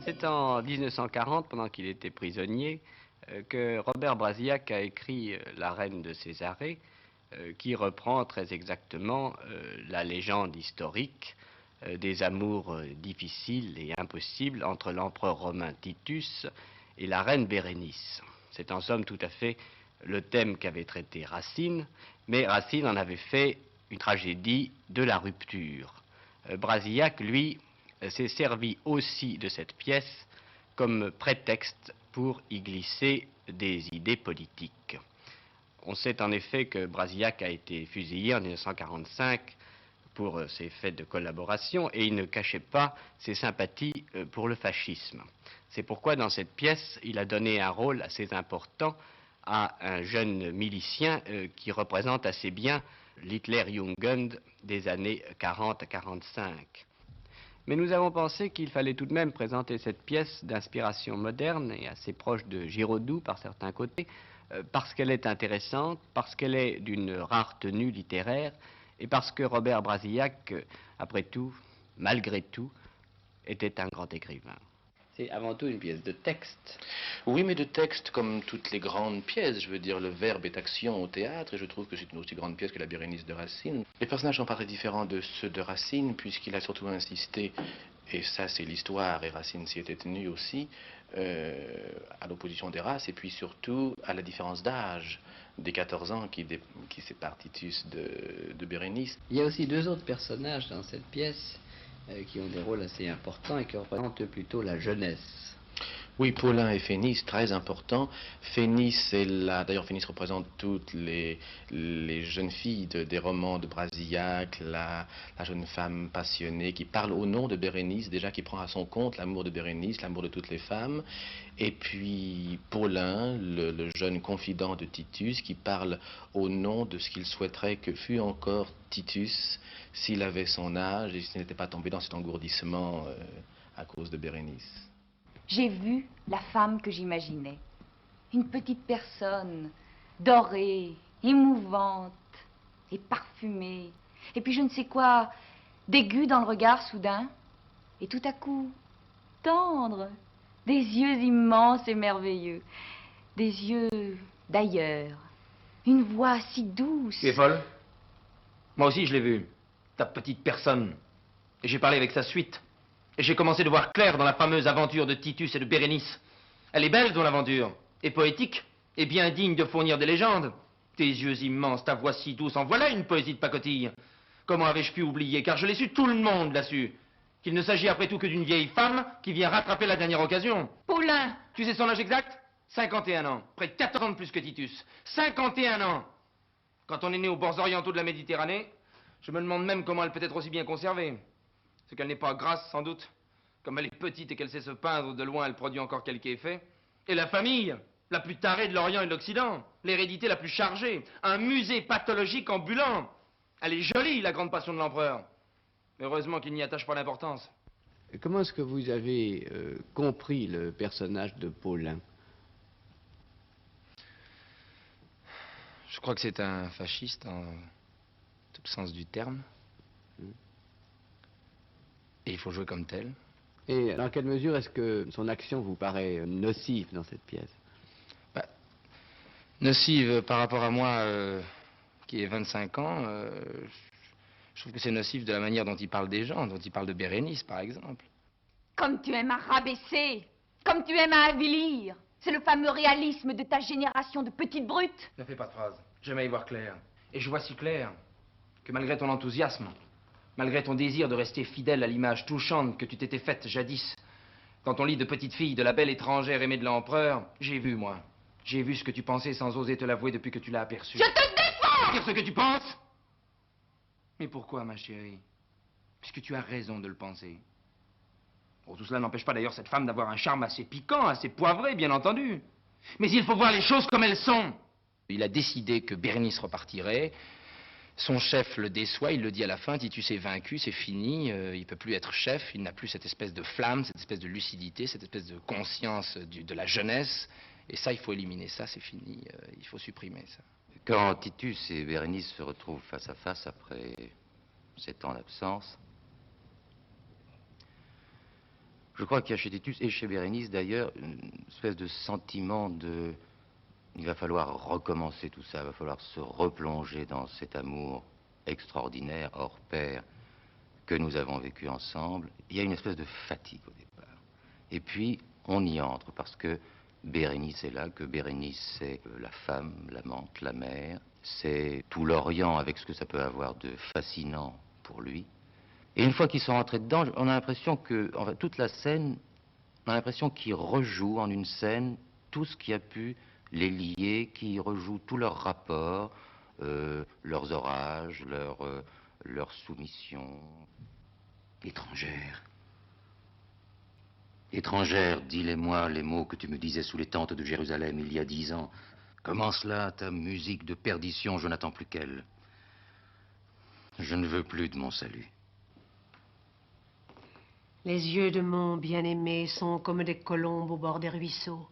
C'est en 1940, pendant qu'il était prisonnier, que Robert Brasillac a écrit La Reine de Césarée, qui reprend très exactement la légende historique des amours difficiles et impossibles entre l'empereur romain Titus et la reine Bérénice. C'est en somme tout à fait le thème qu'avait traité Racine, mais Racine en avait fait une tragédie de la rupture. Brasillac, lui, s'est servi aussi de cette pièce comme prétexte pour y glisser des idées politiques. On sait en effet que Brasillac a été fusillé en 1945 pour ses faits de collaboration et il ne cachait pas ses sympathies pour le fascisme. C'est pourquoi dans cette pièce, il a donné un rôle assez important à un jeune milicien qui représente assez bien l'Hitler-Jugend des années 40 à 45. Mais nous avons pensé qu'il fallait tout de même présenter cette pièce d'inspiration moderne et assez proche de Giraudoux par certains côtés, parce qu'elle est intéressante, parce qu'elle est d'une rare tenue littéraire, et parce que Robert Brasillac, après tout, malgré tout, était un grand écrivain. C'est avant tout une pièce de texte. Oui, mais de texte comme toutes les grandes pièces. Je veux dire, le verbe est action au théâtre, et je trouve que c'est une aussi grande pièce que la Bérénice de Racine. Les personnages sont pas très différents de ceux de Racine, puisqu'il a surtout insisté, et ça c'est l'histoire, et Racine s'y était tenu aussi, à l'opposition des races, et puis surtout à la différence d'âge des 14 ans qui séparent Titus de Bérénice. Il y a aussi deux autres personnages dans cette pièce qui ont des rôles assez importants et qui représentent plutôt la jeunesse. Oui, Paulin et Phénice, très important. Phénice est là, d'ailleurs Phénice représente toutes les jeunes filles des romans de Brasillac, la jeune femme passionnée qui parle au nom de Bérénice, déjà qui prend à son compte l'amour de Bérénice, l'amour de toutes les femmes. Et puis Paulin, le jeune confident de Titus, qui parle au nom de ce qu'il souhaiterait que fût encore Titus s'il avait son âge et s'il n'était pas tombé dans cet engourdissement à cause de Bérénice. J'ai vu la femme que j'imaginais. Une petite personne, dorée, émouvante et parfumée. Et puis je ne sais quoi, d'aigu dans le regard soudain. Et tout à coup, tendre, des yeux immenses et merveilleux. Des yeux d'ailleurs. Une voix si douce. Tu es folle? Moi aussi je l'ai vue, ta petite personne. Et j'ai parlé avec sa suite. Et j'ai commencé de voir clair dans la fameuse aventure de Titus et de Bérénice. Elle est belle, ton aventure, et poétique, et bien digne de fournir des légendes. Tes yeux immenses, ta voix si douce, en voilà une poésie de pacotille. Comment avais-je pu oublier, car je l'ai su, tout le monde l'a su, qu'il ne s'agit après tout que d'une vieille femme qui vient rattraper la dernière occasion. Paulin! Tu sais son âge exact? 51 ans, près de 14 ans de plus que Titus. 51 ans! Quand on est né aux bords orientaux de la Méditerranée, je me demande même comment elle peut être aussi bien conservée. C'est qu'elle n'est pas grasse, sans doute. Comme elle est petite et qu'elle sait se peindre, de loin, elle produit encore quelque effet. Et la famille, la plus tarée de l'Orient et de l'Occident. L'hérédité la plus chargée. Un musée pathologique ambulant. Elle est jolie, la grande passion de l'empereur. Heureusement qu'il n'y attache pas d'importance. Comment est-ce que vous avez compris le personnage de Paulin? Je crois que c'est un fasciste en tout le sens du terme. Et il faut jouer comme tel. Et dans quelle mesure est-ce que son action vous paraît nocive dans cette pièce? Nocive par rapport à moi, qui ai 25 ans, je trouve que c'est nocif de la manière dont il parle des gens, dont il parle de Bérénice, par exemple. Comme tu aimes à rabaisser, comme tu aimes à avilir. C'est le fameux réalisme de ta génération de petites brutes. Ne fais pas de phrase. J'aime à y voir clair. Et je vois si clair que malgré ton enthousiasme, malgré ton désir de rester fidèle à l'image touchante que tu t'étais faite jadis, dans ton lit de petite fille de la belle étrangère aimée de l'empereur, j'ai vu, moi. J'ai vu ce que tu pensais sans oser te l'avouer depuis que tu l'as aperçu. Je te défends! Dire ce que tu penses? Mais pourquoi, ma chérie? Puisque tu as raison de le penser. Bon, tout cela n'empêche pas d'ailleurs cette femme d'avoir un charme assez piquant, assez poivré, bien entendu. Mais il faut voir les choses comme elles sont. Il a décidé que Bérénice repartirait. Son chef le déçoit, il le dit à la fin, Titus est vaincu, c'est fini, il ne peut plus être chef, il n'a plus cette espèce de flamme, cette espèce de lucidité, cette espèce de conscience de la jeunesse. Et ça, il faut éliminer ça, c'est fini, il faut supprimer ça. Quand Titus et Bérénice se retrouvent face à face après 7 ans d'absence, Je crois qu'il y a chez Titus et chez Bérénice d'ailleurs une espèce de sentiment de... Il va falloir recommencer tout ça, il va falloir se replonger dans cet amour extraordinaire, hors pair, que nous avons vécu ensemble. Il y a une espèce de fatigue au départ. Et puis, on y entre parce que Bérénice est là, que Bérénice c'est la femme, l'amante, la mère. C'est tout l'Orient avec ce que ça peut avoir de fascinant pour lui. Et une fois qu'ils sont rentrés dedans, on a l'impression que, enfin, toute la scène, on a l'impression qu'ils rejouent en une scène tout ce qui a pu les lier, qui rejouent tous leurs rapports, leurs orages, leur soumission. Étrangère. Étrangère, dis-les-moi les mots que tu me disais sous les tentes de Jérusalem il y a 10 ans. Comment cela, ta musique de perdition, je n'attends plus qu'elle. Je ne veux plus de mon salut. Les yeux de mon bien-aimé sont comme des colombes au bord des ruisseaux.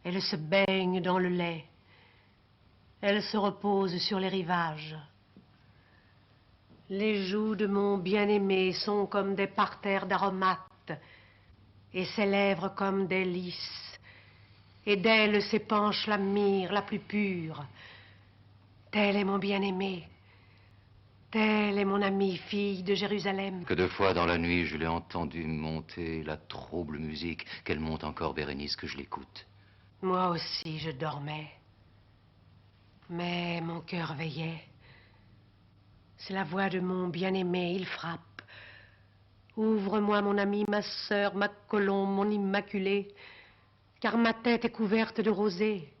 Elles se baignent dans le lait. Elles se reposent sur les rivages. Les joues de mon bien-aimé sont comme des parterres d'aromates, et ses lèvres comme des lys, et d'elles s'épanche la myrrhe la plus pure. Tel est mon bien-aimé, telle est mon amie, fille de Jérusalem. Que de fois dans la nuit, je l'ai entendue monter la trouble musique, qu'elle monte encore, Bérénice, que je l'écoute. Moi aussi, je dormais, mais mon cœur veillait. C'est la voix de mon bien-aimé, il frappe. Ouvre-moi, mon ami, ma sœur, ma colombe, mon immaculée, car ma tête est couverte de rosée.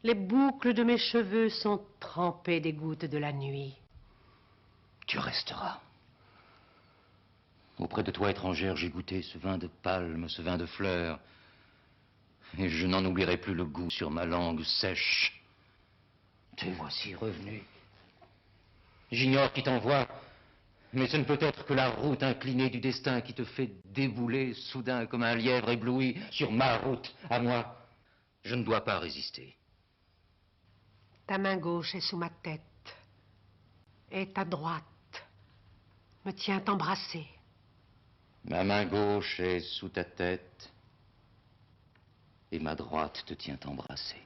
Les boucles de mes cheveux sont trempées des gouttes de la nuit. Tu resteras. Auprès de toi, étrangère, j'ai goûté ce vin de palme, ce vin de fleurs. Et je n'en oublierai plus le goût sur ma langue sèche. Te voici revenu. J'ignore qui t'envoie, mais ce ne peut être que la route inclinée du destin qui te fait débouler soudain comme un lièvre ébloui sur ma route, à moi. Je ne dois pas résister. Ta main gauche est sous ma tête, et ta droite me tient embrassée. Ma main gauche est sous ta tête, et ma droite te tient embrassée.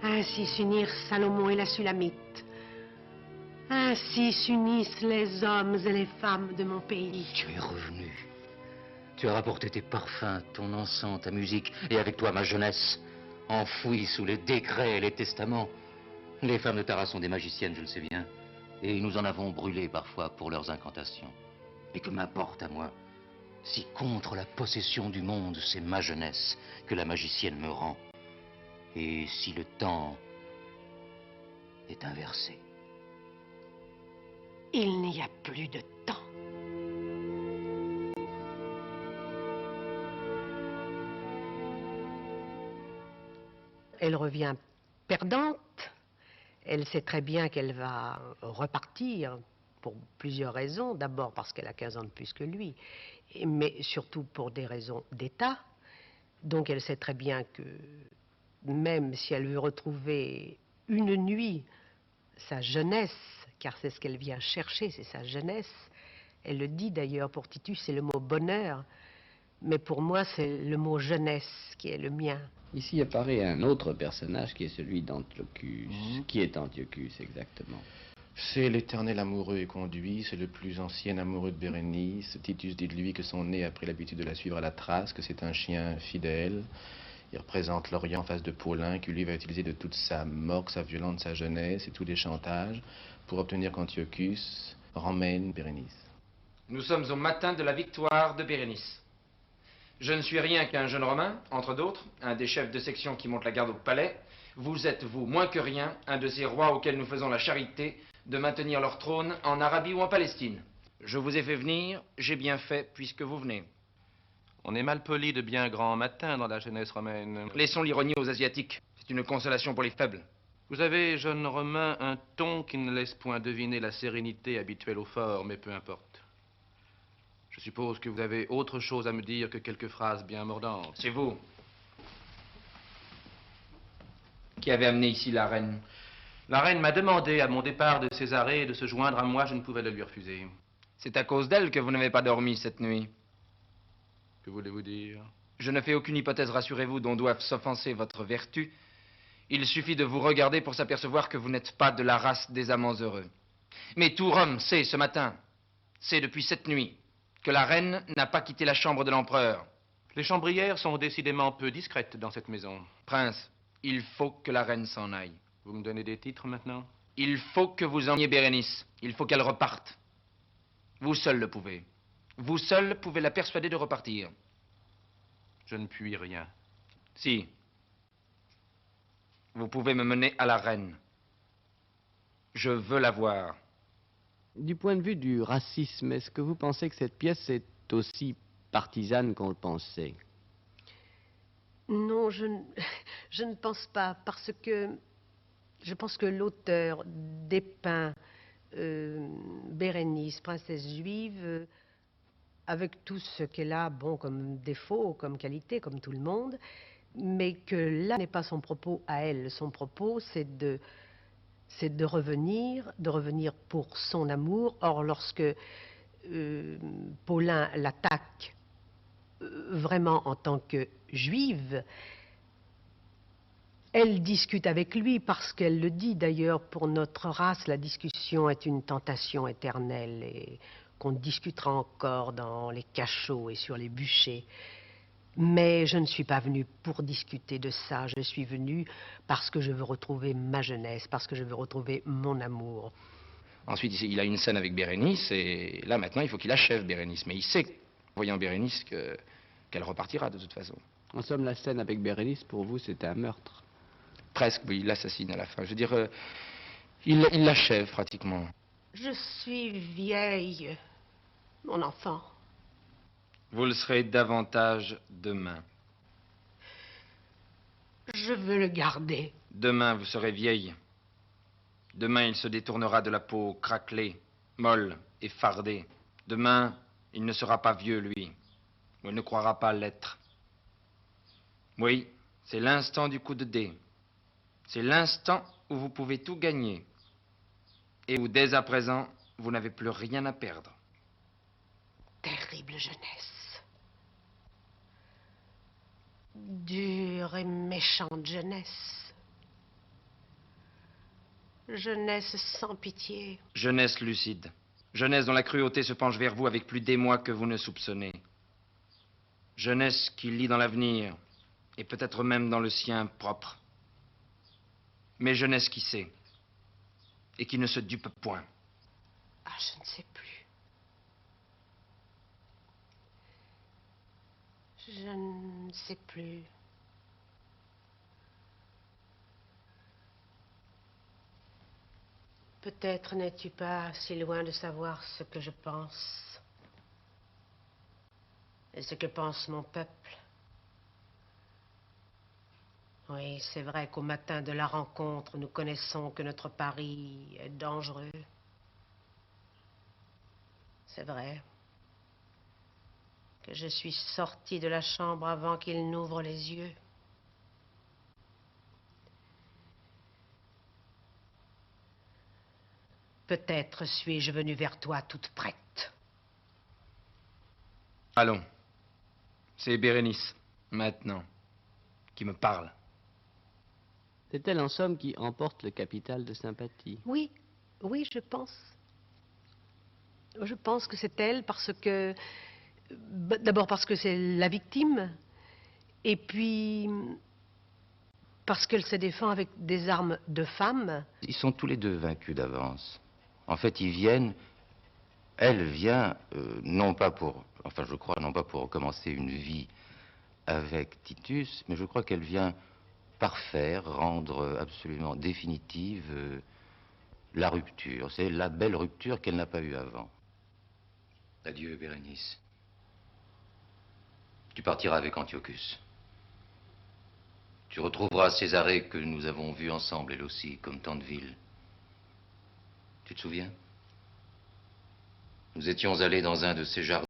Ainsi s'unirent Salomon et la Sulamite. Ainsi s'unissent les hommes et les femmes de mon pays. Tu es revenu. Tu as rapporté tes parfums, ton encens, ta musique, et avec toi ma jeunesse, enfouie sous les décrets et les testaments. Les femmes de Tara sont des magiciennes, je le sais bien, et nous en avons brûlé parfois pour leurs incantations. Mais que m'importe à moi, si contre la possession du monde, c'est ma jeunesse que la magicienne me rend, et si le temps est inversé. Il n'y a plus de temps. Elle revient perdante. Elle sait très bien qu'elle va repartir pour plusieurs raisons. D'abord parce qu'elle a 15 ans de plus que lui, mais surtout pour des raisons d'État. Donc elle sait très bien que même si elle veut retrouver une nuit sa jeunesse, car c'est ce qu'elle vient chercher, c'est sa jeunesse. Elle le dit d'ailleurs, pour Titus, c'est le mot bonheur, mais pour moi, c'est le mot jeunesse qui est le mien. Ici apparaît un autre personnage qui est celui d'Antiochus. Qui est Antiochus exactement? C'est l'éternel amoureux et conduit, c'est le plus ancien amoureux de Bérénice. Titus dit de lui que son nez a pris l'habitude de la suivre à la trace, que c'est un chien fidèle. Il représente l'Orient en face de Paulin, qui lui va utiliser de toute sa morgue, sa violence, sa jeunesse et tous les chantages pour obtenir qu'Antiochus ramène Bérénice. Nous sommes au matin de la victoire de Bérénice. Je ne suis rien qu'un jeune Romain, entre d'autres, un des chefs de section qui monte la garde au palais. Vous êtes, vous, moins que rien, un de ces rois auxquels nous faisons la charité de maintenir leur trône en Arabie ou en Palestine. Je vous ai fait venir, j'ai bien fait, puisque vous venez. On est mal poli de bien grand matin dans la jeunesse romaine. Laissons l'ironie aux Asiatiques. C'est une consolation pour les faibles. Vous avez, jeune Romain, un ton qui ne laisse point deviner la sérénité habituelle au fort, mais peu importe. Je suppose que vous avez autre chose à me dire que quelques phrases bien mordantes. C'est vous qui avez amené ici la reine. La reine m'a demandé à mon départ de Césarée de se joindre à moi, je ne pouvais le lui refuser. C'est à cause d'elle que vous n'avez pas dormi cette nuit. Que voulez-vous dire? Je ne fais aucune hypothèse, rassurez-vous, dont doive s'offenser votre vertu. Il suffit de vous regarder pour s'apercevoir que vous n'êtes pas de la race des amants heureux. Mais tout Rome sait ce matin, sait depuis cette nuit, que la reine n'a pas quitté la chambre de l'empereur. Les chambrières sont décidément peu discrètes dans cette maison. Prince, il faut que la reine s'en aille. Vous me donnez des titres maintenant? Il faut que vous emmeniez Bérénice. Il faut qu'elle reparte. Vous seul le pouvez. Vous seul pouvez la persuader de repartir. Je ne puis rien. Si. Vous pouvez me mener à la reine. Je veux la voir. Du point de vue du racisme, est-ce que vous pensez que cette pièce est aussi partisane qu'on le pensait? Non, je ne pense pas, parce que je pense que l'auteur dépeint Bérénice, princesse juive, avec tout ce qu'elle a, bon, comme défaut, comme qualité, comme tout le monde, mais que là n'est pas son propos à elle. Son propos, c'est de revenir pour son amour. Or, lorsque Paulin l'attaque vraiment en tant que juive, elle discute avec lui, parce qu'elle le dit d'ailleurs, pour notre race, la discussion est une tentation éternelle et qu'on discutera encore dans les cachots et sur les bûchers. Mais je ne suis pas venue pour discuter de ça, je suis venue parce que je veux retrouver ma jeunesse, parce que je veux retrouver mon amour. Ensuite, il a une scène avec Bérénice, et là, maintenant, il faut qu'il achève Bérénice. Mais il sait, voyant Bérénice, qu'elle repartira de toute façon. En somme, la scène avec Bérénice, pour vous, c'était un meurtre. Presque, oui, il l'assassine à la fin. Je veux dire, il l'achève pratiquement. Je suis vieille, mon enfant. Vous le serez davantage demain. Je veux le garder. Demain, vous serez vieille. Demain, il se détournera de la peau craquelée, molle et fardée. Demain, il ne sera pas vieux, lui. Ou il ne croira pas l'être. Oui, c'est l'instant du coup de dé. C'est l'instant où vous pouvez tout gagner. Et où, dès à présent, vous n'avez plus rien à perdre. Terrible jeunesse. Dure et méchante jeunesse. Jeunesse sans pitié. Jeunesse lucide. Jeunesse dont la cruauté se penche vers vous avec plus d'émoi que vous ne soupçonnez. Jeunesse qui lit dans l'avenir, et peut-être même dans le sien propre. Mais jeunesse qui sait, et qui ne se dupe point. Ah, je ne sais plus. Je ne sais plus. Peut-être n'es-tu pas si loin de savoir ce que je pense et ce que pense mon peuple. Oui, c'est vrai qu'au matin de la rencontre, nous connaissons que notre pari est dangereux. C'est vrai que je suis sortie de la chambre avant qu'il n'ouvre les yeux. Peut-être suis-je venue vers toi toute prête. Allons. C'est Bérénice, maintenant, qui me parle. C'est elle, en somme, qui emporte le capital de sympathie. Oui, oui, je pense. Je pense que c'est elle parce que... D'abord parce que c'est la victime, et puis parce qu'elle se défend avec des armes de femme. Ils sont tous les deux vaincus d'avance. En fait, ils viennent... Elle vient, non pas pour... Enfin, je crois, non pas pour commencer une vie avec Titus, mais je crois qu'elle vient parfaire, rendre absolument définitive la rupture. C'est la belle rupture qu'elle n'a pas eue avant. Adieu, Bérénice. Tu partiras avec Antiochus. Tu retrouveras Césarée que nous avons vue ensemble, elle aussi, comme tant de villes. Tu te souviens? Nous étions allés dans un de ces jardins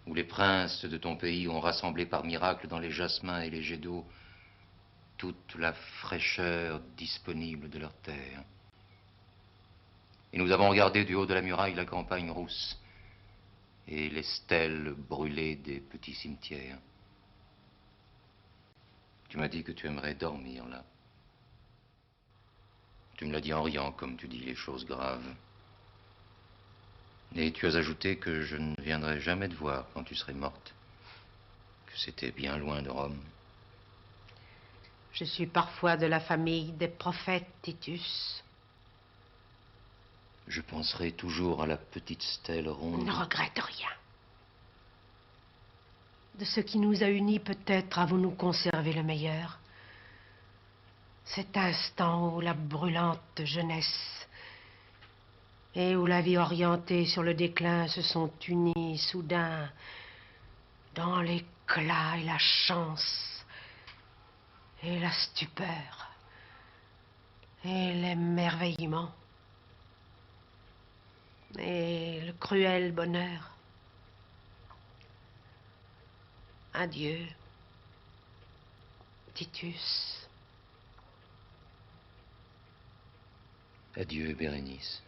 où les princes de ton pays ont rassemblé par miracle dans les jasmins et les jets d'eau toute la fraîcheur disponible de leur terre. Et nous avons regardé du haut de la muraille la campagne rousse et les stèles brûlées des petits cimetières. Tu m'as dit que tu aimerais dormir là. Tu me l'as dit en riant, comme tu dis les choses graves. Et tu as ajouté que je ne viendrai jamais te voir quand tu serais morte. Que c'était bien loin de Rome. Je suis parfois de la famille des prophètes, Titus. Je penserai toujours à la petite stèle ronde. Ne regrette rien. De ce qui nous a unis, peut-être avons-nous conservé le meilleur. Cet instant où la brûlante jeunesse et où la vie orientée sur le déclin se sont unies soudain dans l'éclat et la chance et la stupeur et l'émerveillement et le cruel bonheur. Adieu, Titus. Adieu, Bérénice.